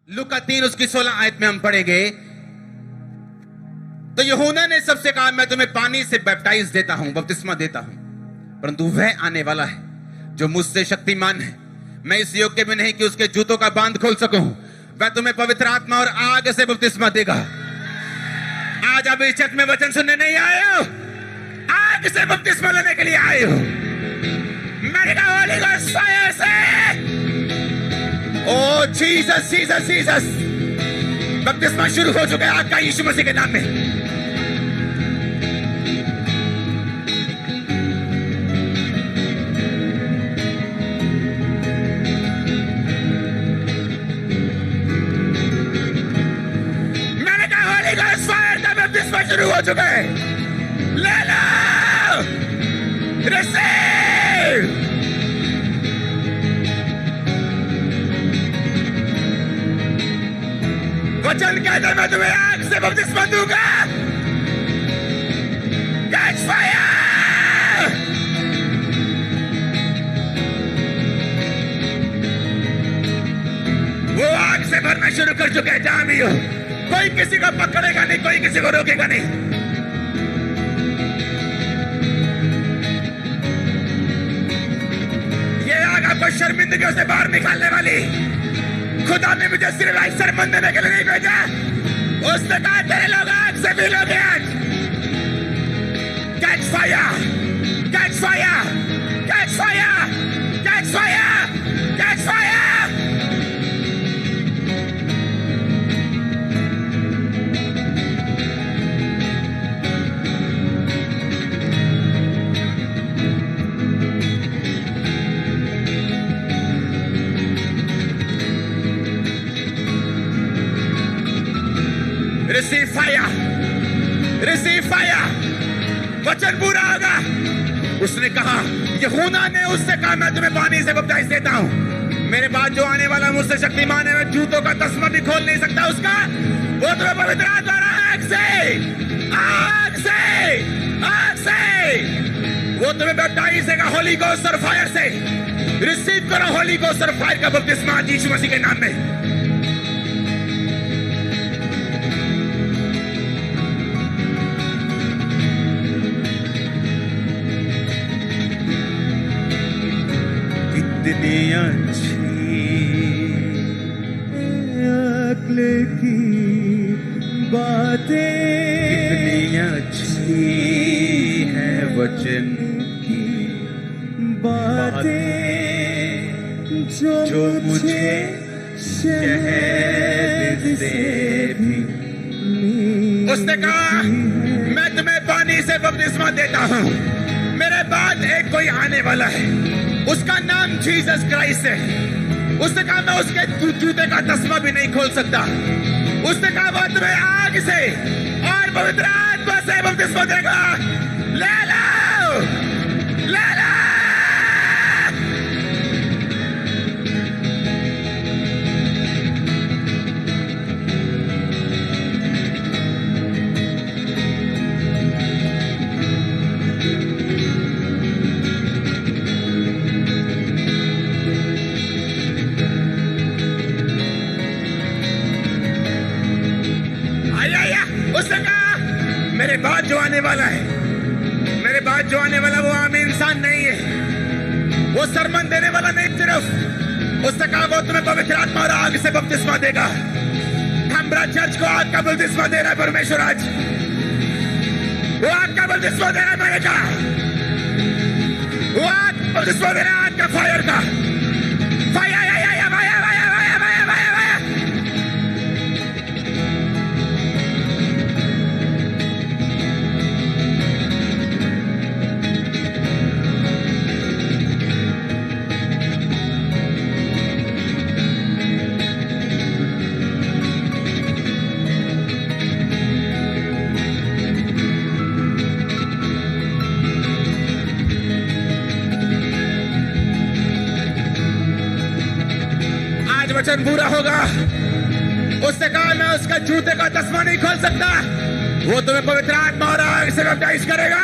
लूका 3 उसकी 16 आयत में हम पढ़ेंगे। तो यूहन्ना ने सबसे कहा, मैं तुम्हें पानी से बैप्टाइज देता हूं, बपतिस्मा देता हूं, परंतु वह आने वाला है जो मुझसे शक्तिमान है, मैं इस योग्य में नहीं कि उसके जूतों का बांध खोल सकूं। वह तुम्हें पवित्र आत्मा और आग से बपतिस्मा देगा। आज आप इस चर्च में वचन सुनने नहीं आए हो, आग से बपतिस्मा लेने के लिए आए हो। मैंने कहा होली गोस्ट फायर से, ओ जीसस जीसस जीसस, बपतिस्मा शुरू हो चुका है आग का यीशु मसीह के नाम में। शुरू हो चुका है, ले लो, रिसीव। वचन कहते मैं तुम्हें आग से बपतिस्मा दूंगा। Catch fire. वो आग से भरना शुरू कर चुके हैं जहां भी हो। कोई किसी को पकड़ेगा नहीं, कोई किसी को रोकेगा नहीं। ये आग आपको शर्मिंदगियों से बाहर निकालने वाली। खुदा ने मुझे सिर्फ आज शर्मंद देने के लिए नहीं भेजा, उसने कहा तेरे लोग आग से भी लोग आज। Catch fire, catch fire, catch fire, catch fire, catch fire. Receive fire, receive fire. वचन पूरा होगा। उसने कहा, यूहन्ना ने उससे कहा, मैं तुम्हें पानी से बपतिस्मा देता हूं, मेरे बाद जो आने वाला मुझसे शक्तिमान है, मैं जूतों का तस्मा भी खोल नहीं सकता उसका। वो तुम्हें पवित्र आत्मा और आग से, आग से, आग से, वो तुम्हें बपतिस्मा देगा होली गोस्ट और फायर से। रिसीव करो होली गोस्ट और फायर का बपतिस्मा यीशु मसीह के नाम में। कितनी अच्छी अक्ल की बातें, कितनी अच्छी है वचन की बातें, जो मुझे शहद से भी। उसने कहा, मैं तुम्हें पानी से बपतिस्मा देता हूं, मेरे बाद एक कोई आने वाला है, उसका नाम जीसस क्राइस्ट है। उसने कहा मैं उसके जूते का तस्मा भी नहीं खोल सकता। उसने कहा वो तुम्हें आग से और पवित्र आत्मा से बपतिस्मा देगा। ले लो, ले लो। उसने कहा मेरे बाद जो आने वाला है, मेरे बाद जो आने वाला वो आम इंसान नहीं है, वो सरमन देने वाला नहीं सिर्फ। उसने कहा वो तुम्हें पवित्र आत्मा और आग से बपतिस्मा देगा। हमारा चर्च को आग का बपतिस्मा दे रहा है परमेश्वर आज, वो आग का बपतिस्मा दे रहा है। मैंने कहा वो आग बपतिस्मा दे रहा है, आग का फायर का फायर। वचन पूरा होगा। उसने कहा मैं उसका जूते का तस्मा नहीं खोल सकता, वो तुम्हें पवित्र आत्मा और आग से बैप्टाइज करेगा।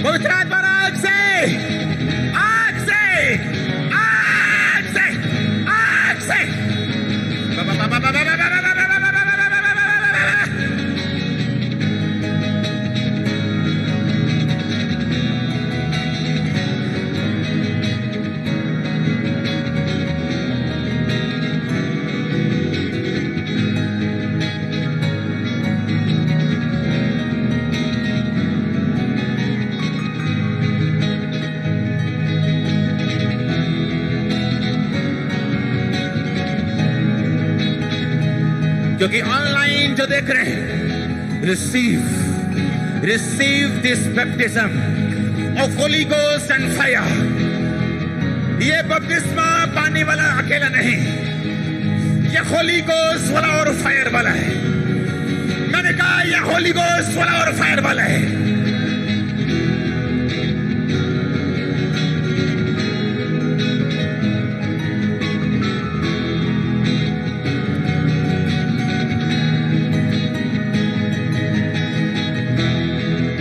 पवित्र आत्मा और आग से, आग से, आग से, आग से। क्योंकि ऑनलाइन जो देख रहे हैं, receive this baptism of Holi ghost and fire. ये बपतिस्मा पानी वाला अकेला नहीं, ये होली गोस्ट वाला और फायर वाला है। मैंने कहा ये होली गोस्ट वाला और फायर वाला है।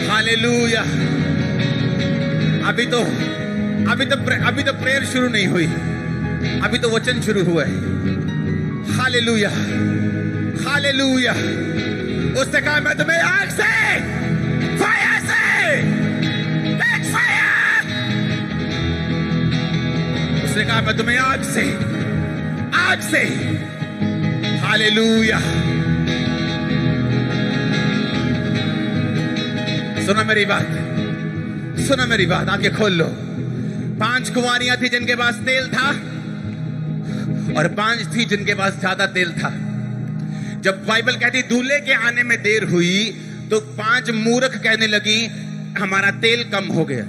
हालेलुया। अभी तो प्रेयर शुरू नहीं हुई, अभी तो वचन शुरू हुआ है। Hallelujah, hallelujah. उसने कहा मैं तुम्हें आग से, फायर से, फायर। उसने कहा मैं तुम्हें आग से। हालेलुया। सुनो मेरी बात, आंखें खोल लो। 5 कुंवारियां थी जिनके पास तेल था, और 5 थी जिनके पास ज्यादा तेल था। जब बाइबल कहती दूल्हे के आने में देर हुई, तो 5 मूर्ख कहने लगी हमारा तेल कम हो गया।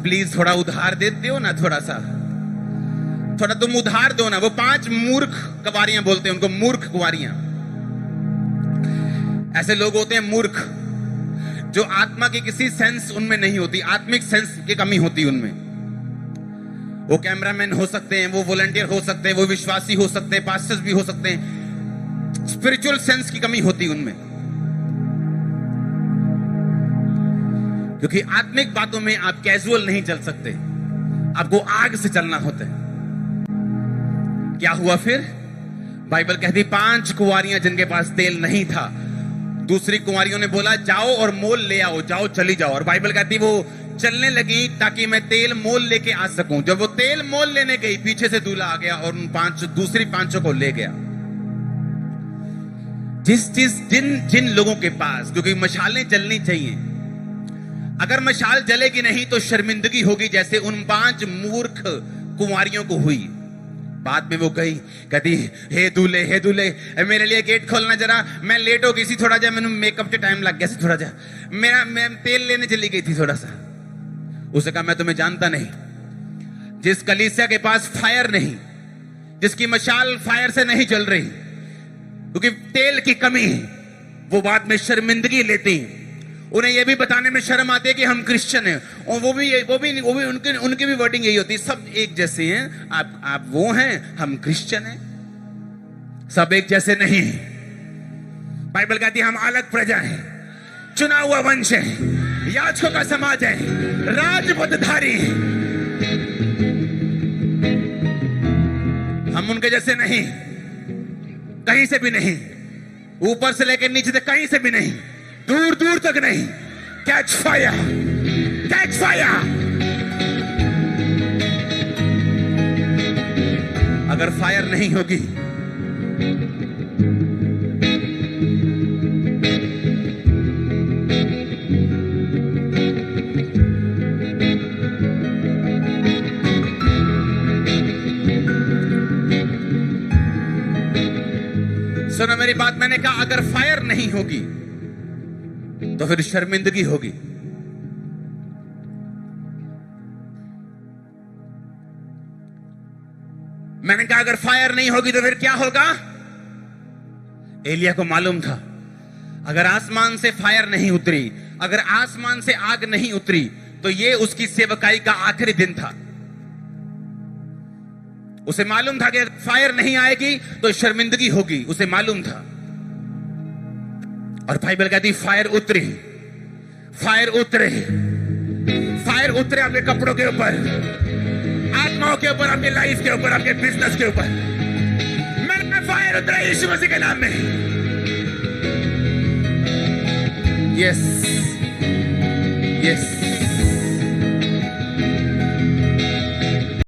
प्लीज थोड़ा उधार देते हो ना, थोड़ा तुम उधार दो ना। वो 5 मूर्ख कुंवारियां बोलते हैं उनको, मूर्ख कुंवारियां। ऐसे लोग होते हैं मूर्ख, जो आत्मा की किसी सेंस उनमें नहीं होती, आत्मिक सेंस की कमी होती उनमें। वो कैमरामैन हो सकते हैं, वो वॉलंटियर हो सकते हैं, वो विश्वासी हो सकते हैं, पास्टर्स भी हो सकते हैं। स्पिरिचुअल सेंस की कमी होती उनमें, क्योंकि आत्मिक बातों में आप कैजुअल नहीं चल सकते, आपको आग से चलना होता है। क्या हुआ फिर? बाइबल कहती 5 कुंवारियां जिनके पास तेल नहीं था, दूसरी कुंवारियों ने बोला जाओ और मोल ले आओ, जाओ चली जाओ। और बाइबल कहती वो चलने लगी ताकि मैं तेल मोल लेके आ सकूं। जब वो तेल मोल लेने गई, पीछे से दूल्हा आ गया और उन दूसरी 5 को ले गया। जिन लोगों के पास, क्योंकि मशालें जलनी चाहिए, अगर मशाल जलेगी नहीं तो शर्मिंदगी होगी, जैसे उन 5 मूर्ख कुंवारियों को हुई। बाद में वो गई, कहती हे दूल्हे मेरे लिए गेट खोलना जरा, मैं लेट हो गई सी थोड़ा जा, मैंने मेकअप के टाइम लग गया सी थोड़ा जा, मैं तेल लेने चली गई थी थोड़ा सा। उसने कहा मैं तुम्हें जानता नहीं। जिस कलीसिया के पास फायर नहीं, जिसकी मशाल फायर से नहीं जल रही, क्योंकि तेल की कमी है, वो बाद में शर्मिंदगी लेती। उन्हें यह भी बताने में शर्म आती है कि हम क्रिश्चियन हैं, और वो भी उनकी भी वर्डिंग यही होती है, सब एक जैसे हैं। आप वो हैं, हम क्रिश्चियन हैं, सब एक जैसे नहीं हैं। बाइबल कहती है हम अलग प्रजा हैं, चुना हुआ वंश है, याजकों का समाज है, राजपदधारी हैं। हम उनके जैसे नहीं, कहीं से भी नहीं, ऊपर से लेकर नीचे तक कहीं से भी नहीं, दूर दूर तक नहीं। Catch fire, catch fire. अगर फायर नहीं होगी, सुनो मेरी बात, मैंने कहा अगर फायर नहीं होगी तो फिर शर्मिंदगी होगी। मैंने कहा अगर फायर नहीं होगी तो फिर क्या होगा? एलिया को मालूम था अगर आसमान से फायर नहीं उतरी, अगर आसमान से आग नहीं उतरी, तो ये उसकी सेवकाई का आखिरी दिन था। उसे मालूम था कि अगर फायर नहीं आएगी तो शर्मिंदगी होगी, उसे मालूम था। और बाइबल कहती फायर उतरे, फायर उतरे, फायर उतरे आपके कपड़ों के ऊपर, आत्माओं के ऊपर, आपके लाइफ के ऊपर, आपके बिजनेस के ऊपर। मैंने फायर उतरा यीशु मसीह के नाम में। Yes, yes.